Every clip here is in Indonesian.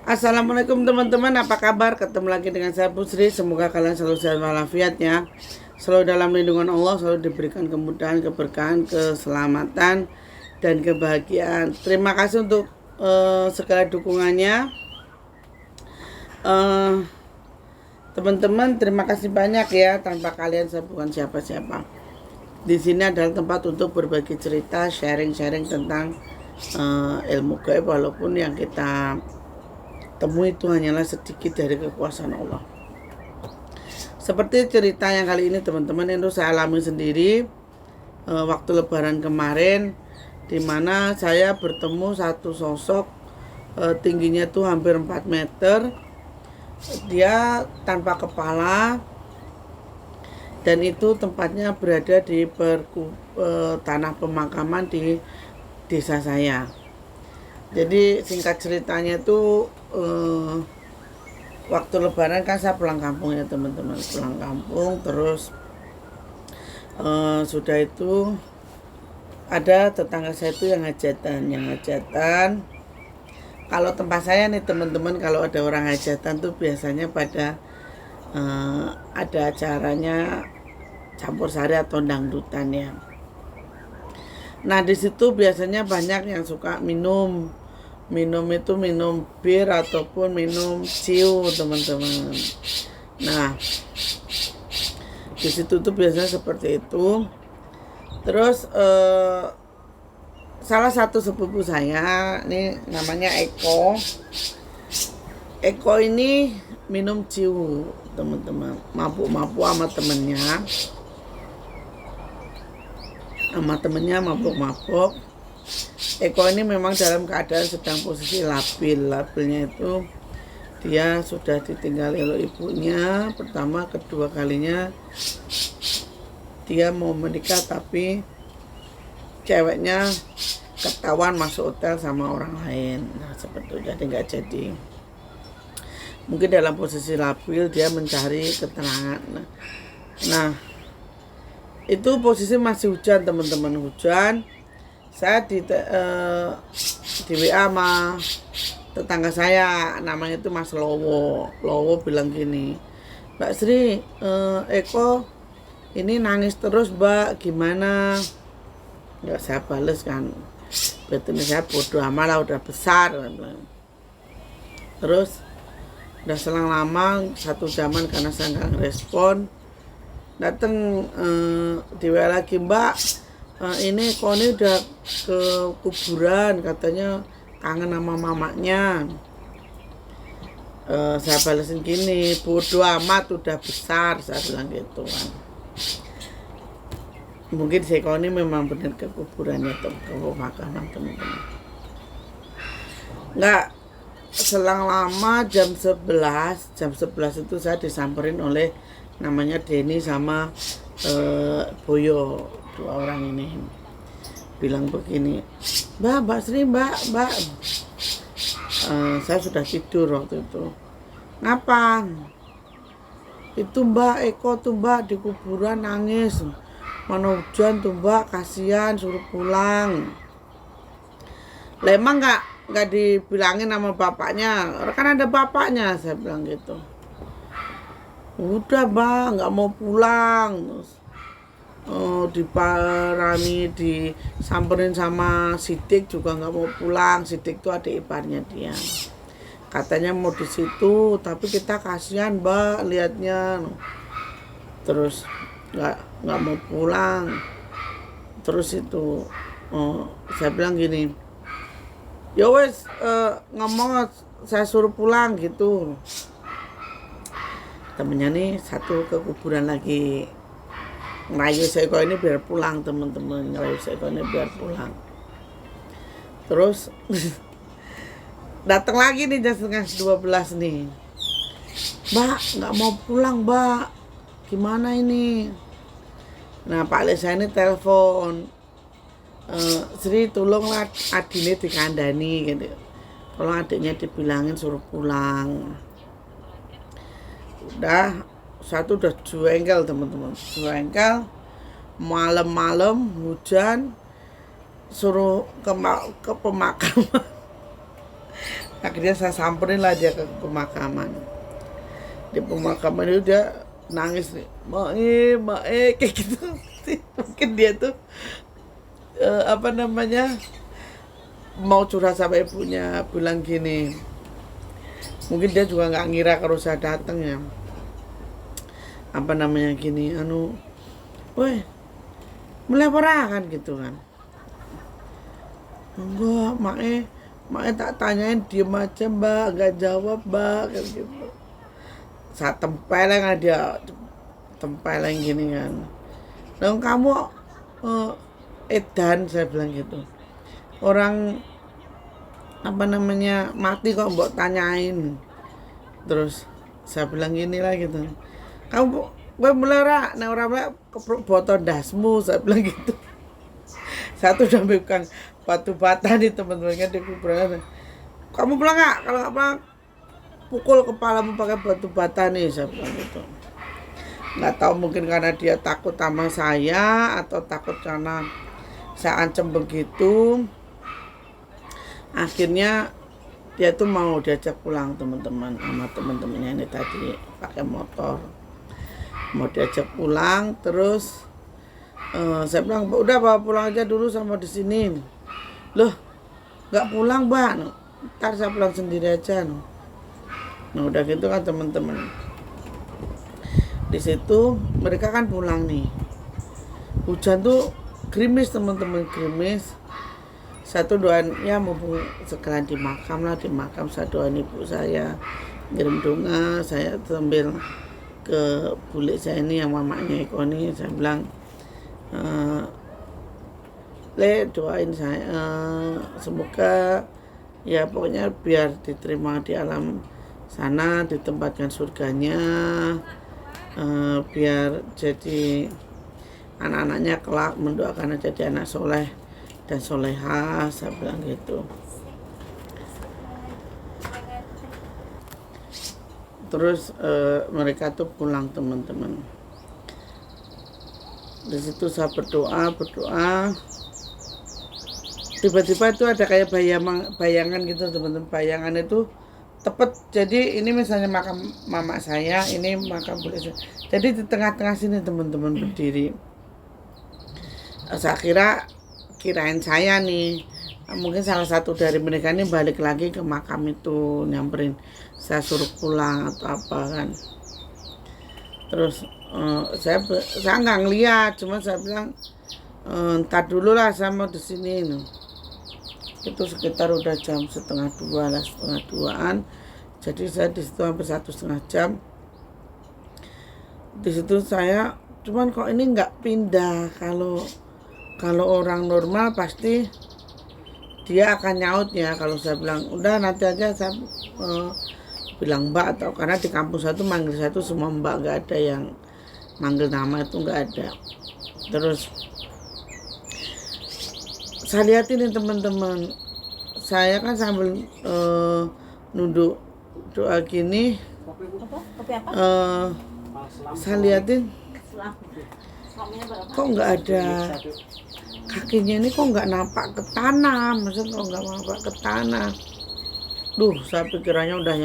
Assalamualaikum teman-teman, apa kabar? Ketemu lagi dengan saya Pusri. Semoga kalian selalu sehat walafiat ya. Selalu dalam lindungan Allah, selalu diberikan kemudahan, keberkahan, keselamatan, dan kebahagiaan. Terima kasih untuk segala dukungannya. Teman-teman, terima kasih banyak ya. Tanpa kalian saya bukan siapa-siapa. Di sini adalah tempat untuk berbagi cerita, sharing-sharing tentang ilmu gaib, walaupun yang kita temui itu hanyalah sedikit dari kekuasaan Allah. Seperti cerita yang kali ini teman-teman, itu saya alami sendiri waktu lebaran kemarin, di mana saya bertemu satu sosok tingginya tuh hampir 4 meter. Dia tanpa kepala, dan itu tempatnya berada di tanah pemakaman di desa saya. Jadi singkat ceritanya itu waktu lebaran kan saya pulang kampung ya teman-teman, pulang kampung. Terus sudah itu ada tetangga saya itu yang hajatan. Kalau tempat saya nih teman-teman, kalau ada orang hajatan tuh biasanya pada ada acaranya campur sari atau dangdutan ya. Nah di situ biasanya banyak yang suka minum itu minum bir ataupun minum ciu teman-teman. Nah di situ tuh biasanya seperti itu. Terus salah satu sepupu saya, ini namanya Eko ini minum ciu teman-teman, mabuk-mabuk sama temennya mabuk-mabuk. Eko ini memang dalam keadaan sedang posisi labilnya itu dia sudah ditinggali oleh ibunya. Pertama, kedua kalinya dia mau menikah tapi ceweknya ketahuan masuk hotel sama orang lain. Nah seperti itu, jadi nggak jadi. Mungkin dalam posisi labil dia mencari keterangan. Nah itu posisi masih hujan teman-teman, hujan. Saya di WA sama tetangga saya, namanya itu Mas Lowo bilang gini, Mbak Sri, Eko ini nangis terus Mbak, gimana? Nggak saya bales kan, berarti saya bodoh amat lah, udah besar. Terus udah selang lama 1 jaman karena saya nggak ngerespon, datang di WA lagi, Mbak, ini Koni udah ke kuburan, katanya kangen sama mamanya. Saya balesin gini, bodoh amat, udah besar, saya bilang gitu kan. Mungkin si Koni memang benar ke kuburannya atau ke pemakaman teman-teman. Nggak selang lama jam 11 itu saya disamperin oleh namanya Denny sama Boyo, 2 orang ini. Bilang begini, Mbak Sri, Mbak, saya sudah tidur waktu itu. Ngapa? Itu Mbak Eko tuh Mbak di kuburan nangis, mana hujan tuh Mbak, kasihan, suruh pulang. Lah emang nggak dibilangin sama bapaknya, kan ada bapaknya, saya bilang gitu. Udah Mbak, nggak mau pulang. Terus diparani, disamperin sama Sidik juga nggak mau pulang. Sidik tuh adik iparnya dia, katanya mau di situ, tapi kita kasihan Mbak liatnya. Terus nggak mau pulang. Terus itu saya bilang gini, ya wes nggak mau, saya suruh pulang gitu. Temennya nih satu ke kuburan lagi, ngerayu Eko ini biar pulang teman-teman, ngerayu Eko ini biar pulang. Terus datang lagi nih jam 11:30 nih, Mbak nggak mau pulang Mbak, gimana ini? Nah Pak Lesa ini telepon, Sri tolonglah adiknya dikandani gitu, tolong adiknya dibilangin suruh pulang. Udah satu udah jengkel teman-teman, jengkel, malam-malam hujan, suruh ke pemakaman Akhirnya saya samperin lah dia ke pemakaman. Di pemakaman itu dia nangis nih, mae kayak gitu. Mungkin dia tuh mau curhat sama ibunya, bilang gini, mungkin dia juga nggak ngira kalau saya datang ya, gini, woi melewara kan gitu kan. Enggak, mae tak tanyain diem aja mbak, nggak jawab mbak kan gitu. Saya tempeleng dia, tempeleng gini kan. Dong kamu edan, saya bilang gitu. Orang mati kok mbok tanyain. Terus saya bilang gini lah gitu. Kamu gue melera, nah orang kepruk botol dasmu, saya bilang gitu. Satu udah bukan batu bata nih teman-teman kan di kuburan. Kamu pulang nggak? Kalau nggak pulang, pukul kepalamu pakai batu bata nih, saya bilang gitu. Nggak tahu mungkin karena dia takut sama saya atau takut karena saya ancam begitu. Akhirnya dia tuh mau diajak pulang teman-teman sama teman-temannya ini tadi pakai motor. Mau diajak pulang, terus saya bilang udah bawa pulang aja dulu sama di sini. Loh, nggak pulang mbak? Ntar saya pulang sendiri aja. Nah udah gitu kan teman-teman. Di situ mereka kan pulang nih. Hujan tuh gerimis teman-teman, gerimis. Satu doain ya mumpung sekalian di makam saya doain ibu saya, ngirim doa. Saya sambil ke bule saya ini yang mamanya Eko ini, saya bilang Le doain saya semoga ya pokoknya biar diterima di alam sana, ditempatkan surganya, biar jadi anak-anaknya kelak mendoakan jadi anak soleh dan soleha, saya bilang gitu. Terus mereka tuh pulang teman-teman. Di situ saya berdoa. Tiba-tiba itu ada kayak bayangan gitu teman-teman. Bayangan itu tepat. Jadi ini misalnya makam mama saya, ini makam bule saya. Jadi di tengah-tengah sini teman-teman berdiri. Saya kirain saya nih, mungkin salah satu dari mereka ini balik lagi ke makam itu, nyamperin saya suruh pulang atau apa kan. Terus saya nggak ngeliat, cuma saya bilang ntar dulu lah saya mau di sini. Itu sekitar udah jam 1:30 jadi saya di situ hampir 1,5 jam. Di situ saya cuman kok ini nggak pindah. Kalau orang normal pasti dia akan nyaut ya. Kalau saya bilang udah nanti aja saya bilang mbak, atau karena di kampus saya tuh manggil saya tuh semua mbak, nggak ada yang manggil nama itu, nggak ada. Terus saya lihat ini teman-teman, saya kan sambil nunduk doa gini, saya liatin kok nggak ada kakinya ini, kok nggak nampak ke tanah, maksudnya kok nggak nampak ke tanah. Saya pikirannya udah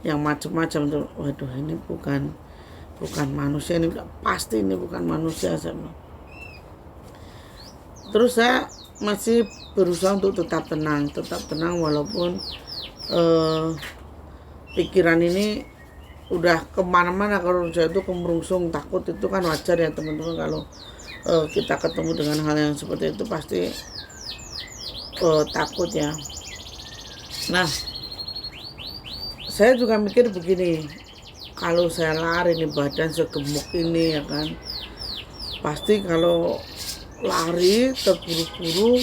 yang macam-macam tuh. Waduh, ini bukan manusia, ini udah pasti ini bukan manusia saya. Terus saya masih berusaha untuk tetap tenang walaupun pikiran ini udah kemana-mana. Kalau saya itu kemerungsung takut, itu kan wajar ya teman-teman. Kalau kita ketemu dengan hal yang seperti itu pasti takut ya. Nah, saya juga mikir begini, kalau saya lari nih badan segemuk ini ya kan, pasti kalau lari terburu-buru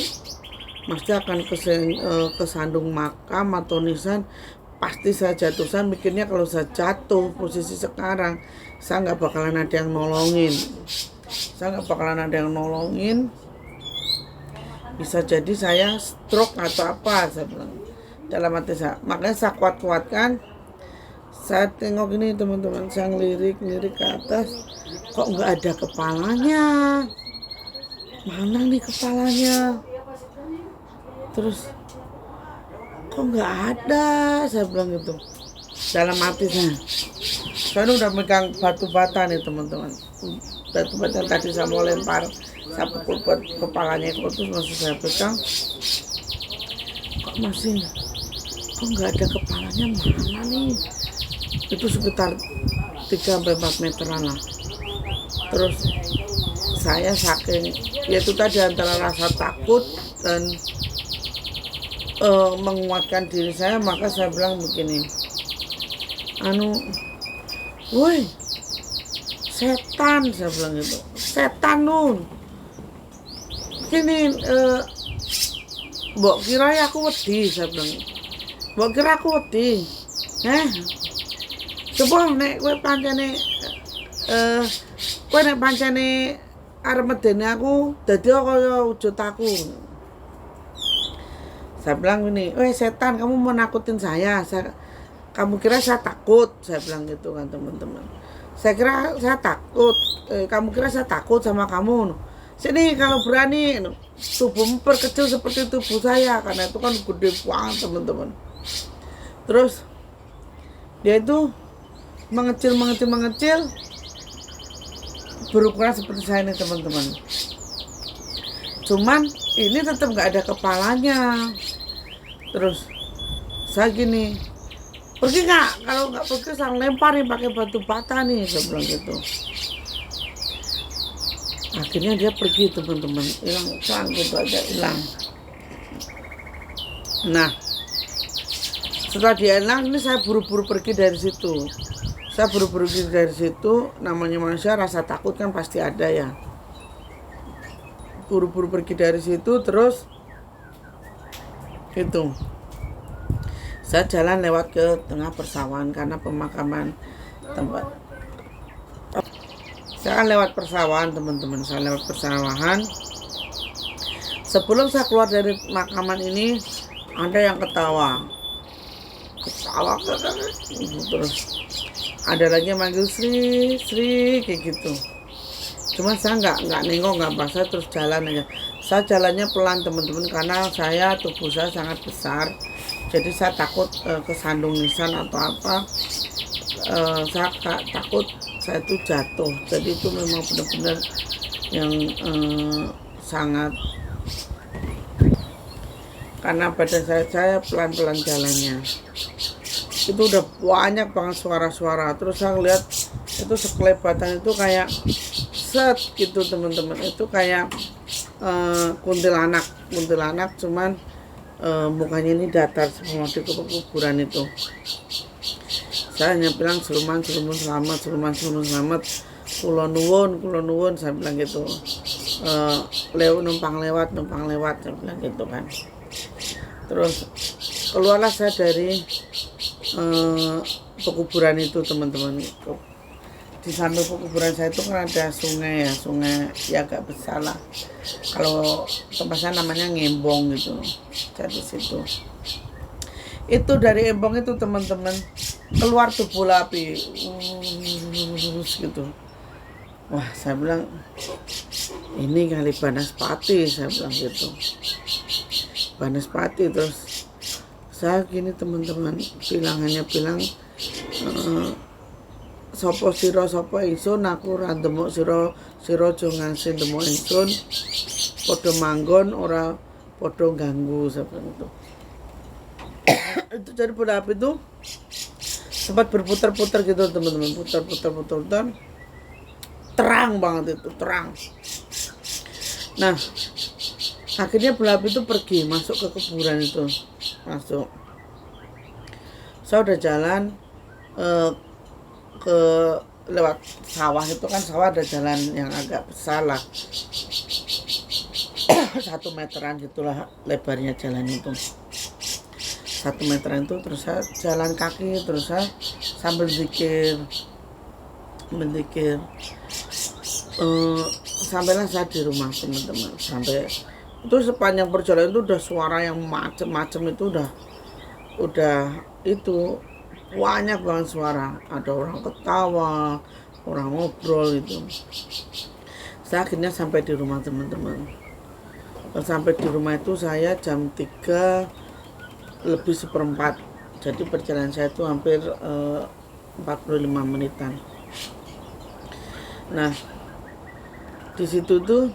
pasti akan kesandung makam atau nisan, pasti saya jatuh. Saya mikirnya kalau saya jatuh posisi sekarang, saya nggak bakalan ada yang nolongin. Bisa jadi saya stroke atau apa, saya bilang dalam hati saya. Makanya saya kuat-kuatkan. Saya tengok ini teman-teman, saya ngelirik ke atas, kok nggak ada kepalanya. Mana nih kepalanya? Terus kok nggak ada, saya bilang gitu dalam hati saya udah megang batu bata nih teman-teman, batu bata tadi saya mau lempar, saya pukul buat kepalanya terus masih saya pegang, kok nggak ada kepalanya, mana nih, itu sekitar 3-4 meteran lah. Terus saya saking yaitu tadi antara rasa takut dan menguatkan diri saya, maka saya bilang begini, woi setan, saya bilang gitu, setan nun gini, mbok kira aku wedi, saya bilang, mbok kira aku wedi, coba nek kowe pancene kowe nek pancene arep medeni aku, dadi kaya wujud aku. Saya bilang gini, weh setan, kamu mau nakutin saya, kamu kira saya takut, saya bilang gitu kan teman-teman. Saya kira saya takut, kamu kira saya takut sama kamu. Sini kalau berani, tubuhmu perkecil seperti tubuh saya, karena itu kan gede banget teman-teman. Terus dia itu mengecil, berukuran seperti saya ini teman-teman. Cuman ini tetap nggak ada kepalanya. Terus saya gini, pergi nggak? Kalau nggak pergi saya lemparin pakai batu bata nih, saya bilang gitu. Akhirnya dia pergi teman-teman, hilang gitu aja hilang. Nah setelah dia hilang, ini saya buru-buru pergi dari situ. Namanya manusia rasa takut kan pasti ada ya. Buru-buru pergi dari situ, terus itu saya jalan lewat ke tengah persawahan karena pemakaman tempat. Saya kan lewat persawahan teman-teman, saya lewat persawahan. Sebelum saya keluar dari makaman ini, ada yang ketawa terus ada lagi yang manggil Sri kayak gitu. Cuma saya nggak nengok, nggak basah, terus jalan aja. Saya jalannya pelan teman-teman karena tubuh saya sangat besar, jadi saya takut kesandung nisan atau apa. Saya takut saya itu jatuh, jadi itu memang benar-benar yang sangat, karena badan saya pelan-pelan jalannya. Itu udah banyak banget suara-suara. Terus saya lihat itu sekelebatan itu kayak set gitu teman-teman, itu kayak kuntilanak cuman mukanya ini datar semua di kuburan itu. Saya hanya bilang selamat, kula nuwun, saya bilang gitu. Numpang lewat, saya bilang gitu kan. Terus keluarlah saya dari pekuburan itu teman-teman. Di samping pekuburan saya itu kan ada sungai ya agak besar lah. Kalau tempat saya namanya Ngembong gitu. Jadi situ. Itu dari embong itu teman-teman keluar tuh bola api gitu. Wah, saya bilang ini kali Banaspati, saya bilang gitu. Banaspati. Terus saya gini teman-teman, bilang sopo ingsun, aku ra ndemok sira aja ngansin ndemok ingsun, padha manggon ora padha ganggu, seperti itu. Itu jadi bola api itu sempat berputar-putar gitu teman-teman, putar, terang banget itu, terang. Nah akhirnya bola api itu pergi masuk ke kuburan itu, masuk. Saya udah jalan ke lewat sawah itu kan, sawah ada jalan yang agak besar lah, 1 meteran gitulah lebarnya jalan itu, 1 meteran itu. Terus saya jalan kaki, terus saya sambil zikir, sampailah saya di rumah teman-teman. Sampai itu sepanjang perjalanan itu udah suara yang macem-macem, itu udah itu banyak banget suara, ada orang ketawa, orang ngobrol gitu. Saya akhirnya sampai di rumah teman-teman. Sampai di rumah itu saya jam 3 lebih seperempat. Jadi perjalanan saya itu hampir 45 menitan. Nah, di situ tuh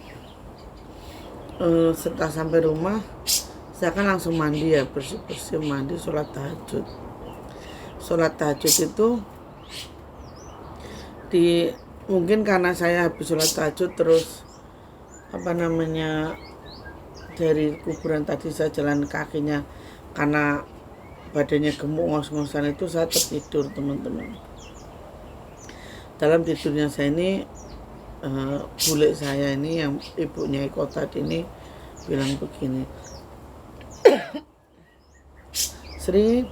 setelah sampai rumah saya kan langsung mandi ya, bersih-bersih, mandi, sholat tahajud. Sholat tahajud itu mungkin karena saya habis sholat tahajud terus dari kuburan tadi saya jalan kakinya, karena badannya gemuk ngos-ngosan itu saya tertidur teman-teman. Dalam tidurnya saya ini bule saya ini yang ibunya Eko tadi ini bilang begini, Sri,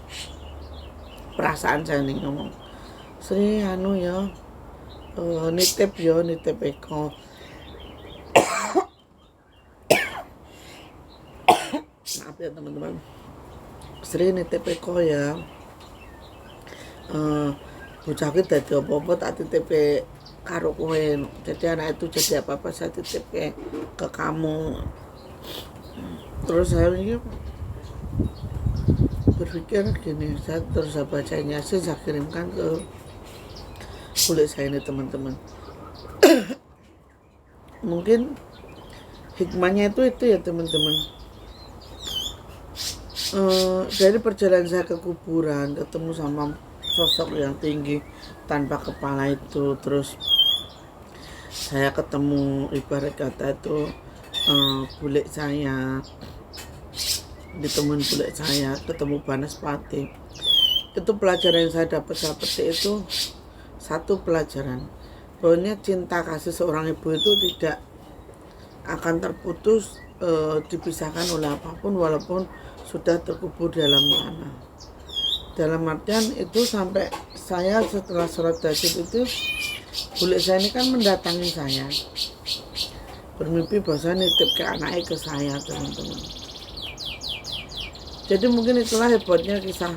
perasaan saya nih ngomong, Sri anu ya, nitip Eko. Maaf ya teman-teman, Sri nitip Eko ya, bocah ki dadi apa-apa tak titip karo kowe. Jadi anak itu jadi apa-apa saya titip ke kamu. Terus saya ini berpikir gini, saya terus baca Yasin, saya kirimkan ke kulit saya ini teman-teman. Mungkin hikmahnya itu ya teman-teman. Dari perjalanan saya ke kuburan, ketemu sama sosok yang tinggi tanpa kepala itu, terus saya ketemu ibarat kata itu bule saya, ditemuin bule saya, ketemu Banaspati. Itu pelajaran yang saya dapat itu satu pelajaran, bahwa cinta kasih seorang ibu itu tidak akan terputus, dipisahkan oleh apapun walaupun sudah terkubur dalam tanah. Dalam artian itu sampai saya setelah sholat tahajud itu bule saya ini kan mendatangi saya, bermimpi bahwa saya nitip ke anaknya ke saya teman-teman. Jadi mungkin itulah hebatnya kisah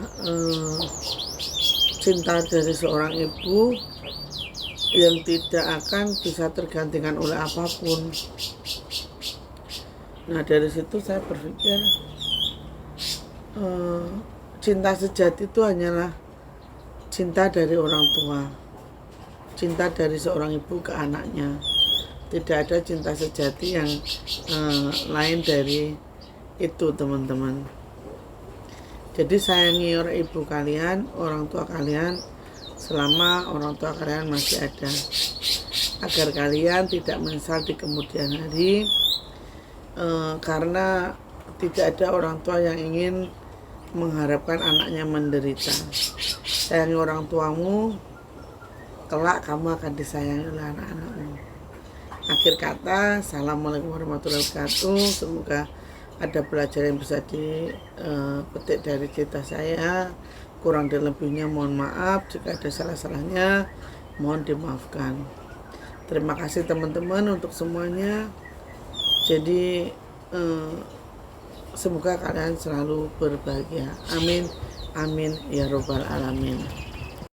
cinta dari seorang ibu yang tidak akan bisa tergantikan oleh apapun. Nah dari situ saya berpikir cinta sejati itu hanyalah cinta dari orang tua, cinta dari seorang ibu ke anaknya. Tidak ada cinta sejati yang lain dari itu teman-teman. Jadi sayangi orang ibu kalian, orang tua kalian selama orang tua kalian masih ada, agar kalian tidak menyesal di kemudian hari, karena tidak ada orang tua yang ingin mengharapkan anaknya menderita. Sayangi orang tuamu, kelak kamu akan disayangi oleh anak-anakmu. Akhir kata, assalamualaikum warahmatullahi wabarakatuh. Semoga ada pelajaran yang bisa dipetik dari cerita saya. Kurang dan lebihnya mohon maaf, jika ada salah-salahnya mohon dimaafkan. Terima kasih teman-teman untuk semuanya. Jadi semoga kalian selalu berbahagia. Amin, amin ya robbal alamin.